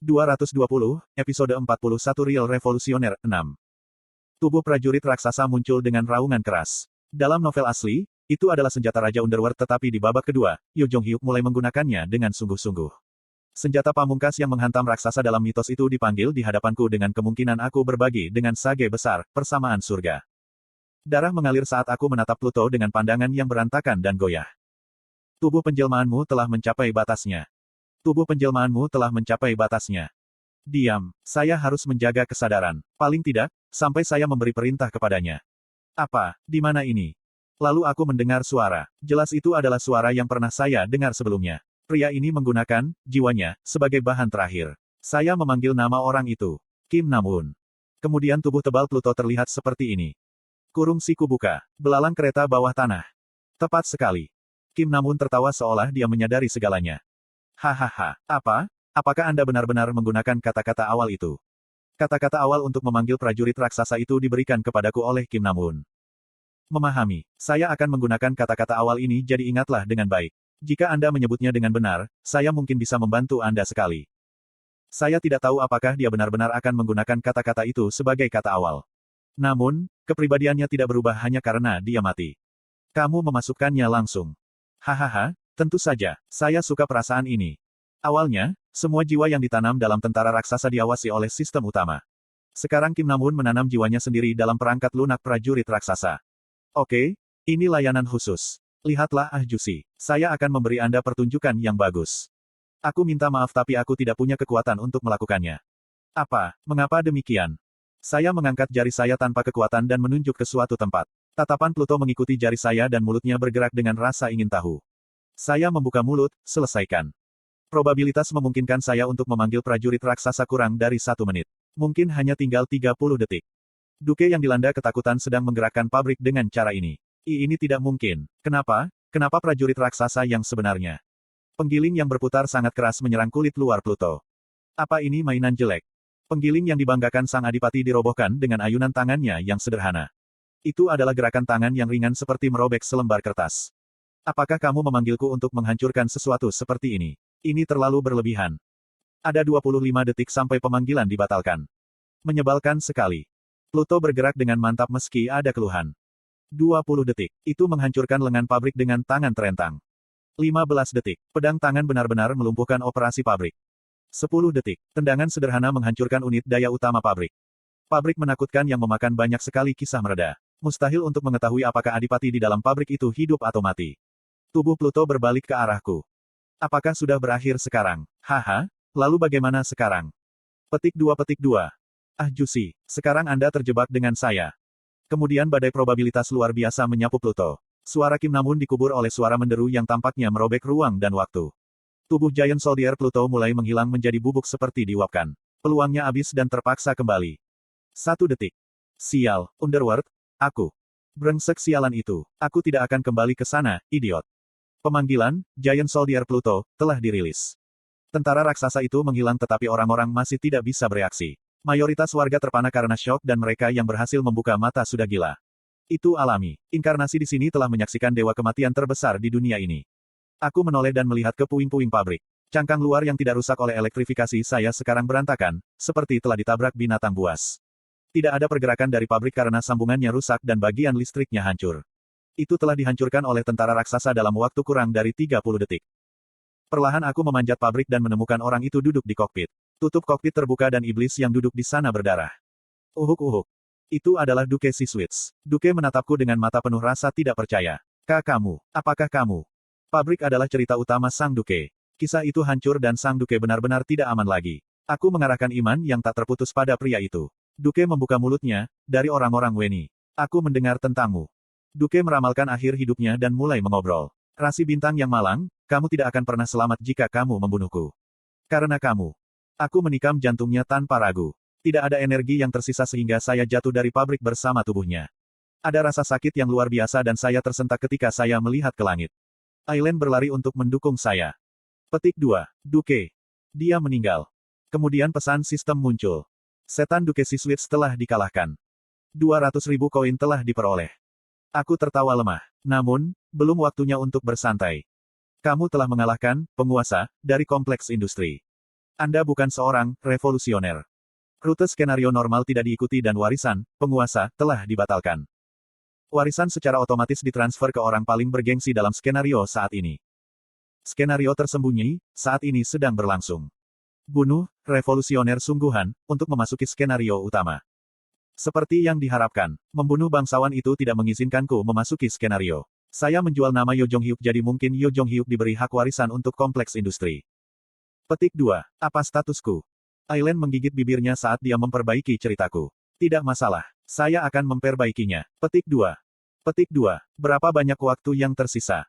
220, episode 41 Real Revolusioner, 6. Tubuh prajurit raksasa muncul dengan raungan keras. Dalam novel asli, itu adalah senjata Raja Underworld tetapi di babak kedua, Yo Jong-hyuk mulai menggunakannya dengan sungguh-sungguh. Senjata pamungkas yang menghantam raksasa dalam mitos itu dipanggil di hadapanku dengan kemungkinan aku berbagi dengan sage besar, persamaan surga. Darah mengalir saat aku menatap Pluto dengan pandangan yang berantakan dan goyah. Tubuh penjelmaanmu telah mencapai batasnya. Tubuh penjelmaanmu telah mencapai batasnya. Diam, saya harus menjaga kesadaran. Paling tidak, sampai saya memberi perintah kepadanya. Apa, di mana ini? Lalu aku mendengar suara. Jelas itu adalah suara yang pernah saya dengar sebelumnya. Pria ini menggunakan jiwanya sebagai bahan terakhir. Saya memanggil nama orang itu. Kim Nam-un. Kemudian tubuh tebal Pluto terlihat seperti ini. Kurung siku buka. Belalang kereta bawah tanah. Tepat sekali. Kim Nam-un tertawa seolah dia menyadari segalanya. Hahaha, apa? Apakah Anda benar-benar menggunakan kata-kata awal itu? Kata-kata awal untuk memanggil prajurit raksasa itu diberikan kepadaku oleh Kim Nam-un. Memahami, saya akan menggunakan kata-kata awal ini jadi ingatlah dengan baik. Jika Anda menyebutnya dengan benar, saya mungkin bisa membantu Anda sekali. Saya tidak tahu apakah dia benar-benar akan menggunakan kata-kata itu sebagai kata awal. Namun, kepribadiannya tidak berubah hanya karena dia mati. Kamu memasukkannya langsung. Hahaha, tentu saja, saya suka perasaan ini. Awalnya, semua jiwa yang ditanam dalam tentara raksasa diawasi oleh sistem utama. Sekarang Kim Nam-un menanam jiwanya sendiri dalam perangkat lunak prajurit raksasa. Oke, ini layanan khusus. Lihatlah Jusi. Saya akan memberi Anda pertunjukan yang bagus. Aku minta maaf tapi aku tidak punya kekuatan untuk melakukannya. Apa, mengapa demikian? Saya mengangkat jari saya tanpa kekuatan dan menunjuk ke suatu tempat. Tatapan Pluto mengikuti jari saya dan mulutnya bergerak dengan rasa ingin tahu. Saya membuka mulut, selesaikan. Probabilitas memungkinkan saya untuk memanggil prajurit raksasa kurang dari 1 menit. Mungkin hanya tinggal 30 detik. Duke yang dilanda ketakutan sedang menggerakkan pabrik dengan cara ini. Ini tidak mungkin. Kenapa? Kenapa prajurit raksasa yang sebenarnya? Penggiling yang berputar sangat keras menyerang kulit luar Pluto. Apa ini mainan jelek? Penggiling yang dibanggakan sang adipati dirobohkan dengan ayunan tangannya yang sederhana. Itu adalah gerakan tangan yang ringan seperti merobek selembar kertas. Apakah kamu memanggilku untuk menghancurkan sesuatu seperti ini? Ini terlalu berlebihan. Ada 25 detik sampai pemanggilan dibatalkan. Menyebalkan sekali. Pluto bergerak dengan mantap meski ada keluhan. 20 detik. Itu menghancurkan lengan pabrik dengan tangan terentang. 15 detik. Pedang tangan benar-benar melumpuhkan operasi pabrik. 10 detik. Tendangan sederhana menghancurkan unit daya utama pabrik. Pabrik menakutkan yang memakan banyak sekali kisah mereda. Mustahil untuk mengetahui apakah adipati di dalam pabrik itu hidup atau mati. Tubuh Pluto berbalik ke arahku. Apakah sudah berakhir sekarang? Haha, lalu bagaimana sekarang? Petik 2. Jusi, sekarang Anda terjebak dengan saya. Kemudian badai probabilitas luar biasa menyapu Pluto. Suara Kim Nam-un dikubur oleh suara menderu yang tampaknya merobek ruang dan waktu. Tubuh Giant Soldier Pluto mulai menghilang menjadi bubuk seperti diuapkan. Peluangnya habis dan terpaksa kembali. 1 detik. Sial, Underworld, aku. Brengsek sialan itu. Aku tidak akan kembali ke sana, idiot. Pemanggilan, Giant Soldier Pluto, telah dirilis. Tentara raksasa itu menghilang tetapi orang-orang masih tidak bisa bereaksi. Mayoritas warga terpana karena syok dan mereka yang berhasil membuka mata sudah gila. Itu alami. Inkarnasi di sini telah menyaksikan dewa kematian terbesar di dunia ini. Aku menoleh dan melihat ke puing-puing pabrik. Cangkang luar yang tidak rusak oleh elektrifikasi saya sekarang berantakan, seperti telah ditabrak binatang buas. Tidak ada pergerakan dari pabrik karena sambungannya rusak dan bagian listriknya hancur. Itu telah dihancurkan oleh tentara raksasa dalam waktu kurang dari 30 detik. Perlahan aku memanjat pabrik dan menemukan orang itu duduk di kokpit. Tutup kokpit terbuka dan iblis yang duduk di sana berdarah. Uhuk. Itu adalah Duke Siswitz. Duke menatapku dengan mata penuh rasa tidak percaya. Kamu, apakah kamu? Pabrik adalah cerita utama Sang Duke. Kisah itu hancur dan Sang Duke benar-benar tidak aman lagi. Aku mengarahkan iman yang tak terputus pada pria itu. Duke membuka mulutnya, dari orang-orang Weni. Aku mendengar tentangmu. Duke meramalkan akhir hidupnya dan mulai mengobrol. Rasi bintang yang malang, kamu tidak akan pernah selamat jika kamu membunuhku. Karena kamu. Aku menikam jantungnya tanpa ragu. Tidak ada energi yang tersisa sehingga saya jatuh dari pabrik bersama tubuhnya. Ada rasa sakit yang luar biasa dan saya tersentak ketika saya melihat ke langit. Aileen berlari untuk mendukung saya. Petik 2. Duke. Dia meninggal. Kemudian pesan sistem muncul. Setan Duke Siswitz telah dikalahkan. 200.000 koin telah diperoleh. Aku tertawa lemah. Namun, belum waktunya untuk bersantai. Kamu telah mengalahkan penguasa dari kompleks industri. Anda bukan seorang revolusioner. Rute skenario normal tidak diikuti dan warisan, penguasa, telah dibatalkan. Warisan secara otomatis ditransfer ke orang paling bergengsi dalam skenario saat ini. Skenario tersembunyi, saat ini sedang berlangsung. Bunuh, revolusioner sungguhan, untuk memasuki skenario utama. Seperti yang diharapkan, membunuh bangsawan itu tidak mengizinkanku memasuki skenario. Saya menjual nama Yo Jong-hyuk jadi mungkin Yo Jong-hyuk diberi hak warisan untuk kompleks industri. Petik 2. Apa statusku? Aileen menggigit bibirnya saat dia memperbaiki ceritaku. Tidak masalah. Saya akan memperbaikinya. Petik 2. Petik 2. Berapa banyak waktu yang tersisa?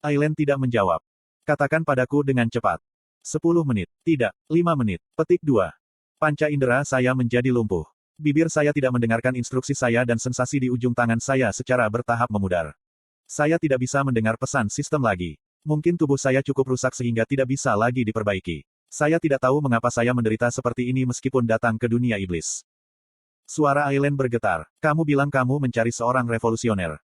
Aileen tidak menjawab. Katakan padaku dengan cepat. 10 menit. Tidak. 5 menit. Petik 2. Panca indera saya menjadi lumpuh. Bibir saya tidak mendengarkan instruksi saya dan sensasi di ujung tangan saya secara bertahap memudar. Saya tidak bisa mendengar pesan sistem lagi. Mungkin tubuh saya cukup rusak sehingga tidak bisa lagi diperbaiki. Saya tidak tahu mengapa saya menderita seperti ini meskipun datang ke dunia iblis. Suara Aileen bergetar. Kamu bilang kamu mencari seorang revolusioner.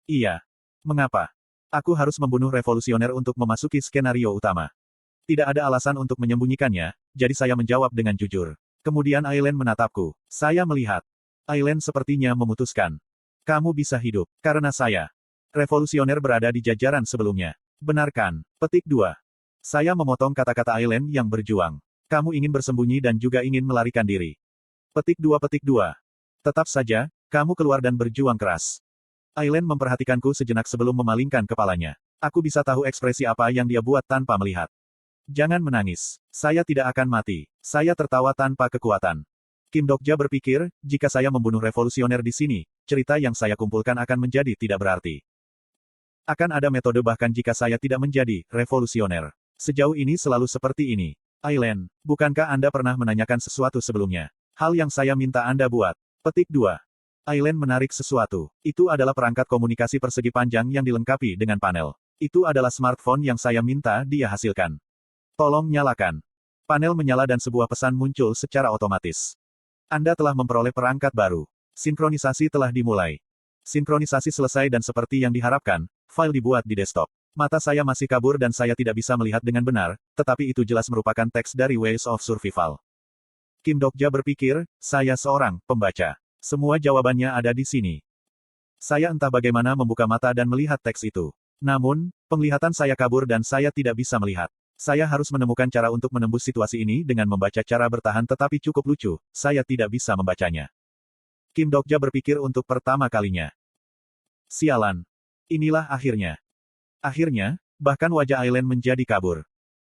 Iya. Mengapa? Aku harus membunuh revolusioner untuk memasuki skenario utama. Tidak ada alasan untuk menyembunyikannya, jadi saya menjawab dengan jujur. Kemudian Aileen menatapku. Saya melihat. Aileen sepertinya memutuskan. Kamu bisa hidup, karena saya. Revolusioner berada di jajaran sebelumnya. Benarkan. Petik 2. Saya memotong kata-kata Aileen yang berjuang. Kamu ingin bersembunyi dan juga ingin melarikan diri. Petik 2. Petik 2. Tetap saja, kamu keluar dan berjuang keras. Aileen memperhatikanku sejenak sebelum memalingkan kepalanya. Aku bisa tahu ekspresi apa yang dia buat tanpa melihat. Jangan menangis. Saya tidak akan mati. Saya tertawa tanpa kekuatan. Kim Dokja berpikir, jika saya membunuh revolusioner di sini, cerita yang saya kumpulkan akan menjadi tidak berarti. Akan ada metode bahkan jika saya tidak menjadi revolusioner. Sejauh ini selalu seperti ini. Aileen, bukankah Anda pernah menanyakan sesuatu sebelumnya? Hal yang saya minta Anda buat. Petik 2. Aileen menarik sesuatu. Itu adalah perangkat komunikasi persegi panjang yang dilengkapi dengan panel. Itu adalah smartphone yang saya minta dia hasilkan. Tolong nyalakan. Panel menyala dan sebuah pesan muncul secara otomatis. Anda telah memperoleh perangkat baru. Sinkronisasi telah dimulai. Sinkronisasi selesai dan seperti yang diharapkan, file dibuat di desktop. Mata saya masih kabur dan saya tidak bisa melihat dengan benar, tetapi itu jelas merupakan teks dari Ways of Survival. Kim Dokja berpikir, saya seorang pembaca. Semua jawabannya ada di sini. Saya entah bagaimana membuka mata dan melihat teks itu. Namun, penglihatan saya kabur dan saya tidak bisa melihat. Saya harus menemukan cara untuk menembus situasi ini dengan membaca cara bertahan tetapi cukup lucu, saya tidak bisa membacanya. Kim Dokja berpikir untuk pertama kalinya. Sialan. Inilah akhirnya. Akhirnya, bahkan wajah Aileen menjadi kabur.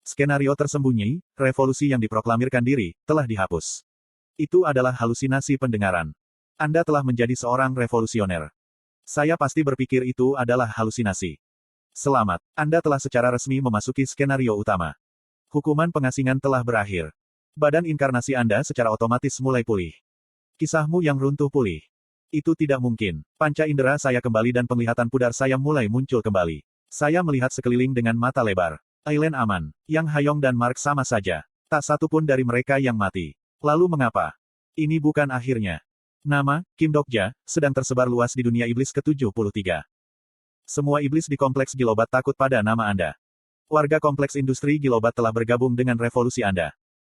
Skenario tersembunyi, revolusi yang diproklamirkan diri, telah dihapus. Itu adalah halusinasi pendengaran. Anda telah menjadi seorang revolusioner. Saya pasti berpikir itu adalah halusinasi. Selamat, Anda telah secara resmi memasuki skenario utama. Hukuman pengasingan telah berakhir. Badan inkarnasi Anda secara otomatis mulai pulih. Kisahmu yang runtuh pulih. Itu tidak mungkin. Panca indera saya kembali dan penglihatan pudar saya mulai muncul kembali. Saya melihat sekeliling dengan mata lebar. Aileen aman. Yang Hayong dan Mark sama saja. Tak satu pun dari mereka yang mati. Lalu mengapa? Ini bukan akhirnya. Nama, Kim Dokja, sedang tersebar luas di dunia iblis ke-73. Semua iblis di kompleks Gilobat takut pada nama Anda. Warga kompleks industri Gilobat telah bergabung dengan revolusi Anda.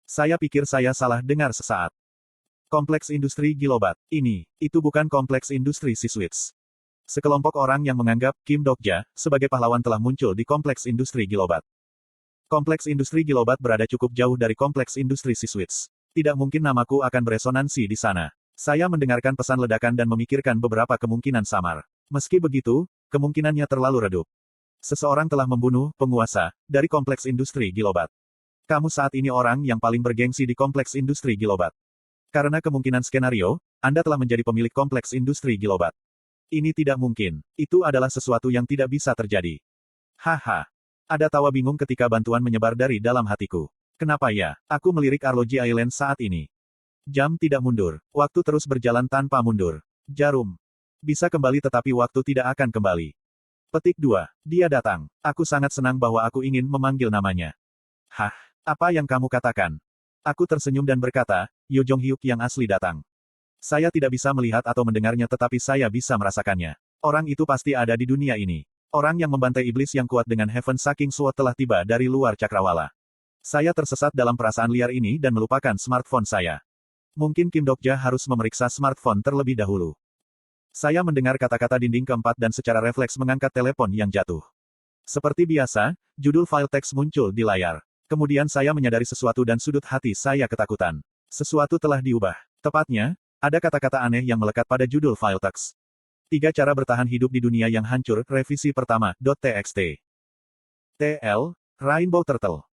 Saya pikir saya salah dengar sesaat. Kompleks industri Gilobat. Itu bukan kompleks industri Siswits. Sekelompok orang yang menganggap Kim Dokja sebagai pahlawan telah muncul di kompleks industri Gilobat. Kompleks industri Gilobat berada cukup jauh dari kompleks industri Siswits. Tidak mungkin namaku akan beresonansi di sana. Saya mendengarkan pesan ledakan dan memikirkan beberapa kemungkinan samar. Meski begitu, kemungkinannya terlalu redup. Seseorang telah membunuh penguasa dari kompleks industri Gilobat. Kamu saat ini orang yang paling bergengsi di kompleks industri Gilobat. Karena kemungkinan skenario, Anda telah menjadi pemilik kompleks industri Gilobat. Ini tidak mungkin. Itu adalah sesuatu yang tidak bisa terjadi. Haha. Ada tawa bingung ketika bantuan menyebar dari dalam hatiku. Kenapa ya? Aku melirik arloji Aileen saat ini. Jam tidak mundur. Waktu terus berjalan tanpa mundur. Jarum. Bisa kembali tetapi waktu tidak akan kembali. Petik 2. Dia datang. Aku sangat senang bahwa aku ingin memanggil namanya. Hah? Apa yang kamu katakan? Aku tersenyum dan berkata, Yo Jong-hyuk yang asli datang. Saya tidak bisa melihat atau mendengarnya tetapi saya bisa merasakannya. Orang itu pasti ada di dunia ini. Orang yang membantai iblis yang kuat dengan Heaven Sucking Sword telah tiba dari luar cakrawala. Saya tersesat dalam perasaan liar ini dan melupakan smartphone saya. Mungkin Kim Dokja harus memeriksa smartphone terlebih dahulu. Saya mendengar kata-kata dinding keempat dan secara refleks mengangkat telepon yang jatuh. Seperti biasa, judul file teks muncul di layar. Kemudian saya menyadari sesuatu dan sudut hati saya ketakutan. Sesuatu telah diubah. Tepatnya, ada kata-kata aneh yang melekat pada judul file teks. 3 cara bertahan hidup di dunia yang hancur, revisi pertama, .txt. TL, Rainbow Turtle.